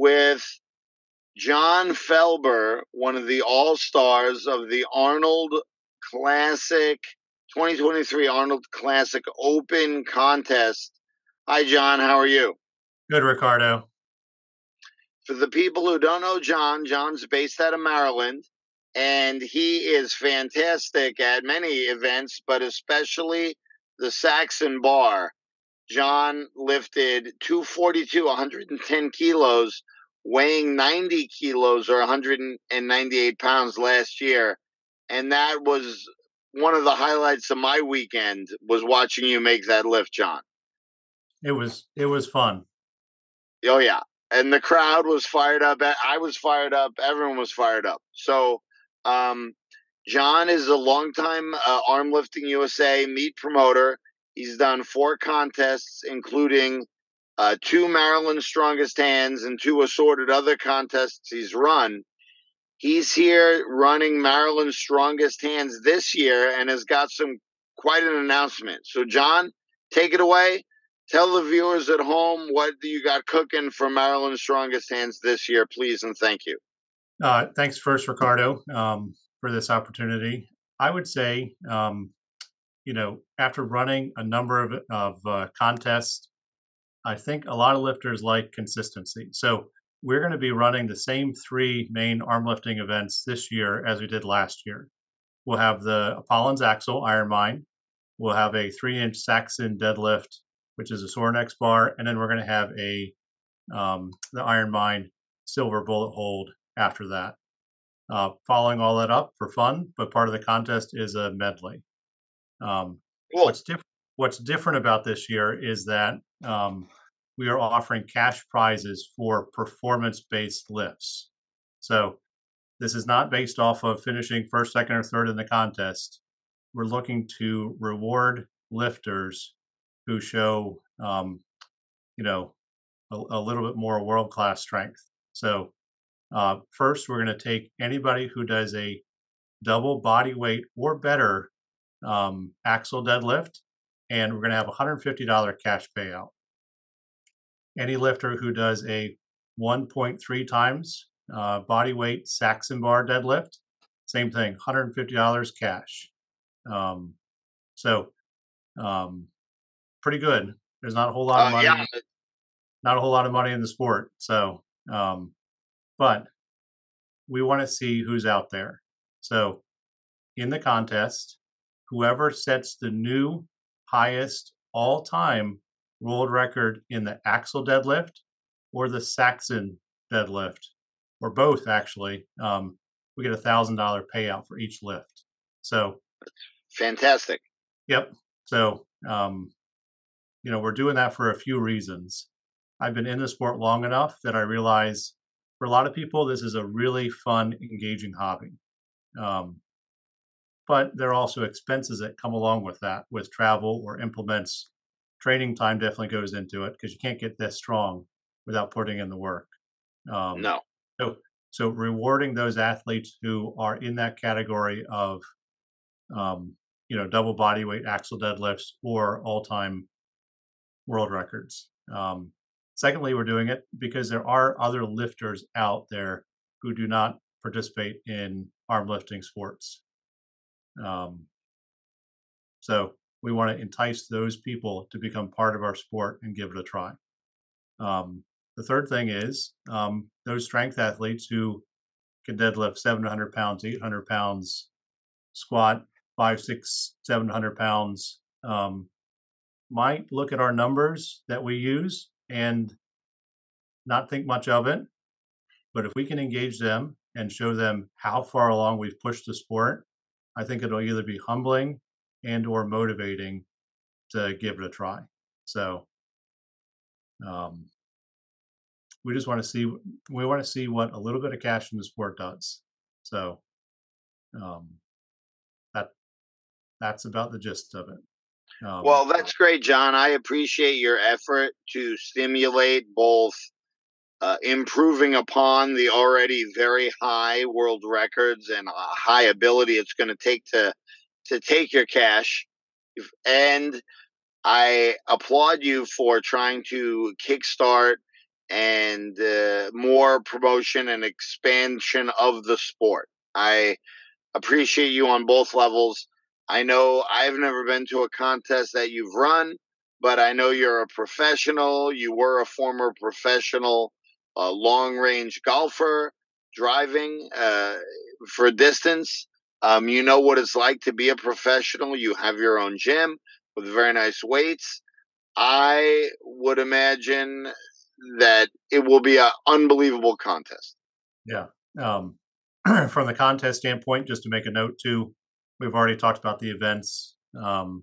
with John Felber, one of the all-stars of the Arnold Classic 2023 Arnold Classic Open contest. Hi, John. How are you? Good, Ricardo. For the people who don't know John, John's based out of Maryland, and he is fantastic at many events, but especially the Saxon Bar. John lifted 242, 110 kilos, weighing 90 kilos or 198 pounds last year. And that was one of the highlights of my weekend, was watching you make that lift, John. It was fun. Oh, yeah. And the crowd was fired up. I was fired up. Everyone was fired up. So, John is a longtime Armlifting USA meet promoter. He's done 4 contests, including 2 Maryland Strongest Hands and 2 assorted other contests he's run. He's here running Maryland Strongest Hands this year and has got quite an announcement. So, John, take it away. Tell the viewers at home what you got cooking for Maryland Strongest Hands this year, please, and thank you. Thanks first, Ricardo, for this opportunity. I would say, after running a number of contests, I think a lot of lifters like consistency. So we're going to be running the same 3 main arm lifting events this year as we did last year. We'll have the Apollon's Axle Ironmind. We'll have a 3-inch Saxon deadlift, which is a Sorinex bar, and then we're going to have the Ironmind silver bullet hold after that. Following all that up for fun, but part of the contest is a medley. Cool. What's different about this year is that we are offering cash prizes for performance-based lifts. So this is not based off of finishing first, second, or third in the contest. We're looking to reward lifters who show, a little bit more world-class strength. So first, we're going to take anybody who does a double body weight or better axle deadlift, and we're going to have a $150 cash payout. Any lifter who does a 1.3 times body weight Saxon bar deadlift, same thing, $150 cash. Pretty good. There's not a whole lot of money. Yeah. Not a whole lot of money in the sport. So, but we want to see who's out there. So in the contest, whoever sets the new highest all-time world record in the axle deadlift or the Saxon deadlift, or both actually, we get a $1,000 payout for each lift. So fantastic. Yep. So, we're doing that for a few reasons. I've been in the sport long enough that I realize for a lot of people, this is a really fun, engaging hobby. But there are also expenses that come along with that, with travel or implements. Training time definitely goes into it because you can't get this strong without putting in the work. No. So rewarding those athletes who are in that category of, double body weight axle deadlifts or all-time world records. Secondly, we're doing it because there are other lifters out there who do not participate in arm lifting sports. So we want to entice those people to become part of our sport and give it a try. The third thing is those strength athletes who can deadlift 700 pounds, 800 pounds, squat 500, 600, 700 pounds, might look at our numbers that we use and not think much of it. But if we can engage them and show them how far along we've pushed the sport, I think it'll either be humbling and or motivating to give it a try. So we just want to see what a little bit of cash in the sport does. So that's about the gist of it. Well, that's great, John. I appreciate your effort to stimulate both improving upon the already very high world records and high ability it's going to take to take your cash. And I applaud you for trying to kickstart and more promotion and expansion of the sport. I appreciate you on both levels. I know I've never been to a contest that you've run, but I know you're a professional. You were a former professional long range golfer, driving for distance. You know what it's like to be a professional. You have your own gym with very nice weights. I would imagine that it will be an unbelievable contest. Yeah. Um, from the contest standpoint, just to make a note too, we've already talked about the events. You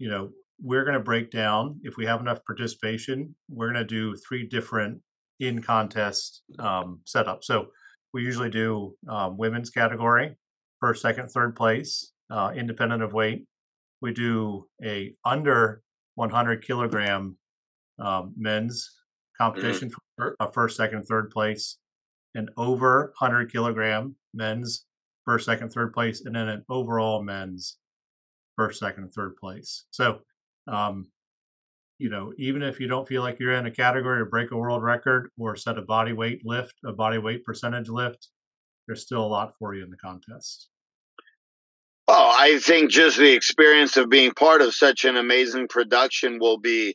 know, we're going to break down, if we have enough participation, we're going to do 3 different in contest setups. So we usually do women's category, first, second, third place, independent of weight. We do a under 100 kilogram men's competition for first, second, third place, an over 100 kilogram men's first, second, third place, and then an overall men's first, second, and third place. So, you know, even if you don't feel like you're in a category to break a world record or set a body weight lift, a body weight percentage lift, there's still a lot for you in the contest. Oh, I think just the experience of being part of such an amazing production will be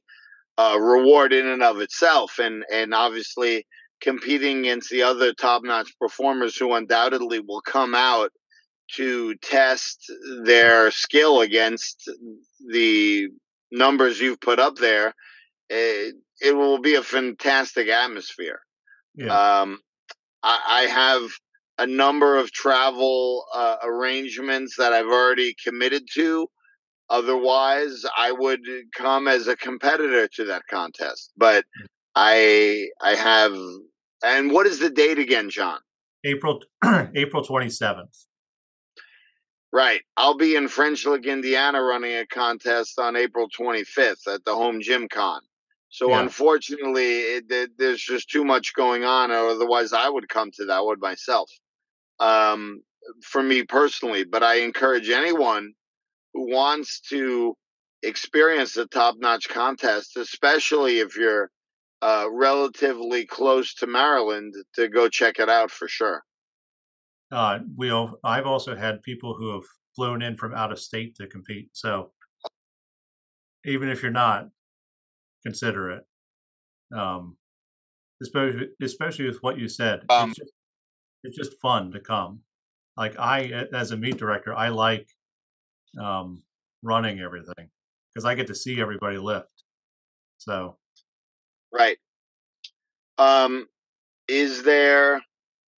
a reward in and of itself, and obviously competing against the other top-notch performers who undoubtedly will come out to test their skill against the numbers you've put up there. It will be a fantastic atmosphere. Yeah. I have a number of travel arrangements that I've already committed to. Otherwise, I would come as a competitor to that contest. But I have. And what is the date again, John? April April 27th. Right. I'll be in French Lick, Indiana, running a contest on April 25th at the Home Gym Con. So Yeah. unfortunately, there's just too much going on. Otherwise, I would come to that one myself. For me personally, but I encourage anyone who wants to experience a top-notch contest, especially if you're relatively close to Maryland, to go check it out for sure. I've also had people who have flown in from out of state to compete. So even if you're not, consider it. Especially with what you said, it's just fun to come. Like as a meet director, I like running everything because I get to see everybody lift. So right. Is there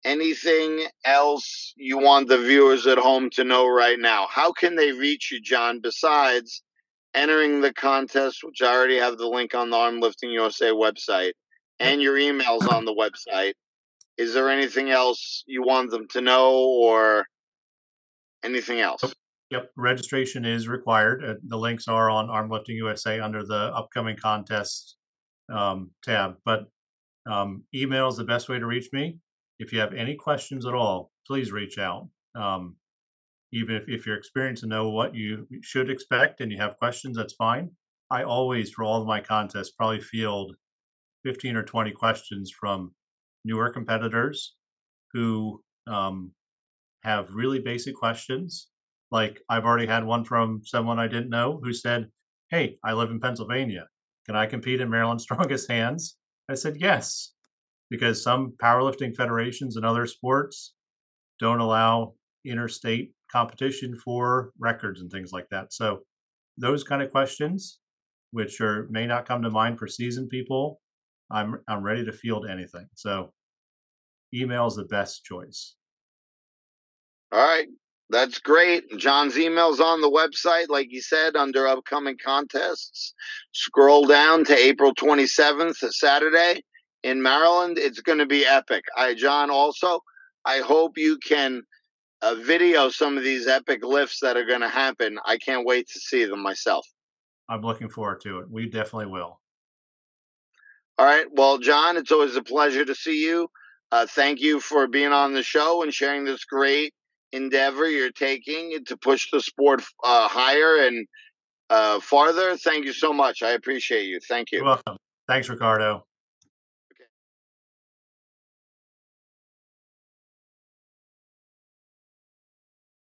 anything else you want the viewers at home to know right now? How can they reach you, John, besides entering the contest, which I already have the link on the Armlifting USA website, yep. and your emails on the website? Is there anything else you want them to know or anything else? Yep, registration is required. The links are on Armlifting USA under the upcoming contest tab. But email is the best way to reach me. If you have any questions at all, please reach out. Even if you're experienced and know what you should expect and you have questions, that's fine. I always, for all of my contests, probably field 15 or 20 questions from newer competitors who have really basic questions. Like I've already had one from someone I didn't know who said, "Hey, I live in Pennsylvania. Can I compete in Maryland's Strongest Hands?" I said, "Yes," because some powerlifting federations and other sports don't allow interstate competition for records and things like that. So those kind of questions, which may not come to mind for seasoned people, I'm ready to field anything. So email is the best choice. All right. That's great. John's email's on the website, like you said, under upcoming contests. Scroll down to April 27th, Saturday in Maryland. It's going to be epic. John, also, I hope you can video some of these epic lifts that are going to happen. I can't wait to see them myself. I'm looking forward to it. We definitely will. All right. Well, John, it's always a pleasure to see you. Thank you for being on the show and sharing this great endeavor you're taking to push the sport higher and farther. Thank you so much. I appreciate you. Thank you. You're welcome. Thanks, Ricardo.